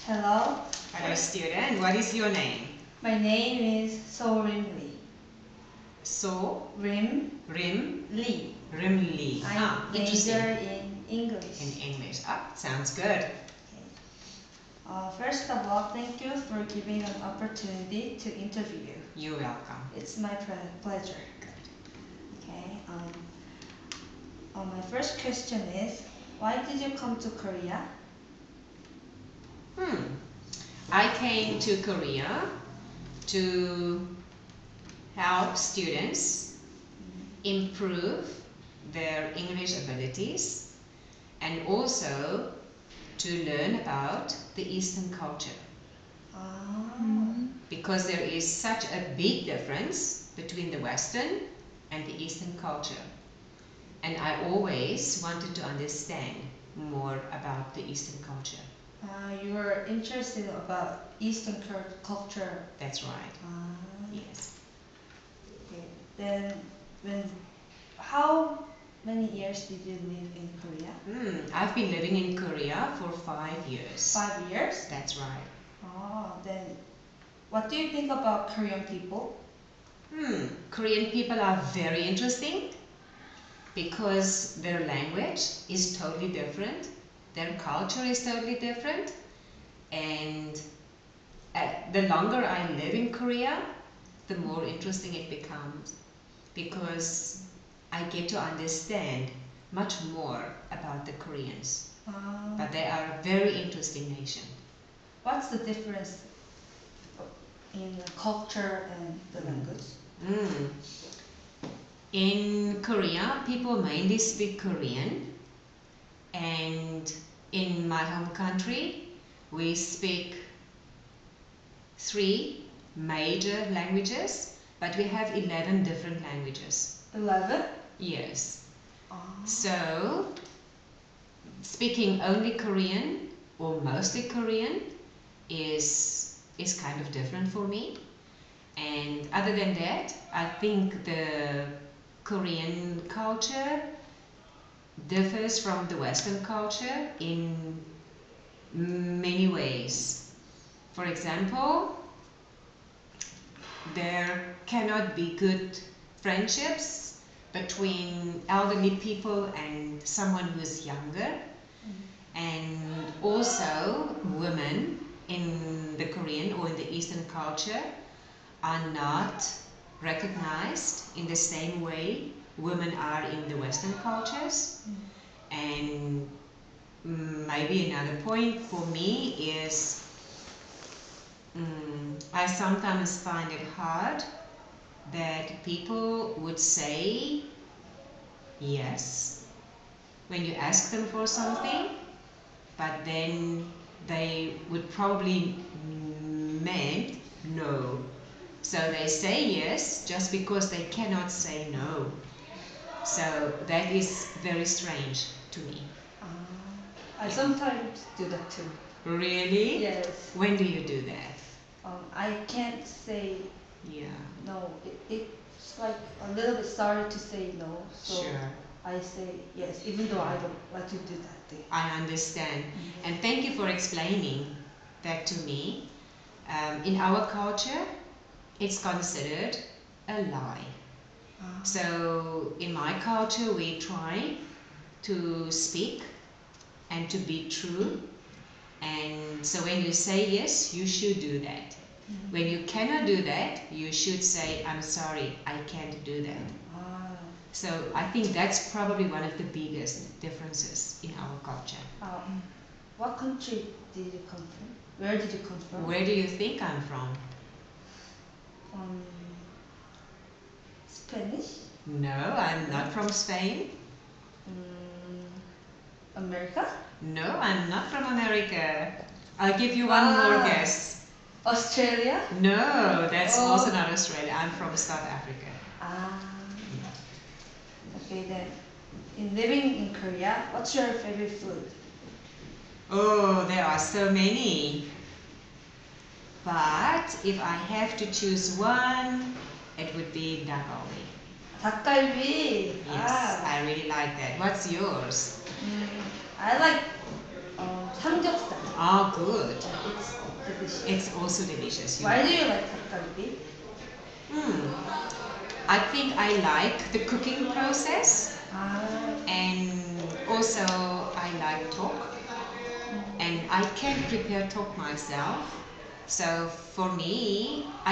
Hello. Hello student, what is your name? My name is Sorim-1. Rim Lee. Lee. I'm Interesting. major in English. In English. Sounds good. Okay. First of all, thank you for giving an opportunity to interview you. You're welcome. It's my pleasure. Okay. My first question is, why did you come to Korea? I came to Korea to help students improve their English abilities and also to learn about the Eastern culture. Because there is such a big difference between the Western and the Eastern culture. And I always wanted to understand more about the Eastern culture. You were interested about Eastern culture. That's right. Yes. Okay. Then, how many years did you live in Korea? I've been living in Korea for 5 years. 5 years? That's right. Then what do you think about Korean people? Korean people are very interesting because their language is totally different, their culture is totally different, and the longer I live in Korea, the more interesting it becomes because I get to understand much more about the Koreans. But they are a very interesting nation. What's the difference in the culture and the language? In Korea, people mainly speak Korean, and in my home country, we speak 3 major languages, but we have 11 different languages. 11? Yes. So, speaking only Korean or mostly Korean is kind of different for me. And other than that, I think the Korean culture differs from the Western culture in many ways. For example, there cannot be good friendships between elderly people and someone who is younger. And also, women in the Korean or in the Eastern culture are not recognized in the same way women are in the Western cultures. And maybe another point for me is I sometimes find it hard that people would say yes when you ask them for something, but then they would probably mean no. So they say yes just because they cannot say no. So that is very strange to me. I sometimes do that too. Really? Yes. When do you do that? I can't say no. It's like a little bit sorry to say no. So Sure. I say yes, even though I don't like to do that thing. I understand. And thank you for explaining that to me. In our culture, it's considered a lie. So in my culture, we try to speak and to be true. And so when you say yes, you should do that. When you cannot do that, you should say, I'm sorry, I can't do that. So I think that's probably one of the biggest differences in our culture. What country did you come from? Where did you come from? Where do you think I'm from? Spanish? No, I'm not from Spain. America? No, I'm not from America. I'll give you one more guess. Australia? No, that's also not Australia. I'm from South Africa. Okay then. In living in Korea, what's your favorite food? Oh, there are so many. But if I have to choose one, it would be 닭갈비. 닭갈비. Yes, I really like that. What's yours? I like 삼겹살. Ah, good. It's delicious. It's also delicious. Why do you like 닭갈비? I think I like the cooking process, Ah, and also I like tok, and I can prepare tok myself. So for me, I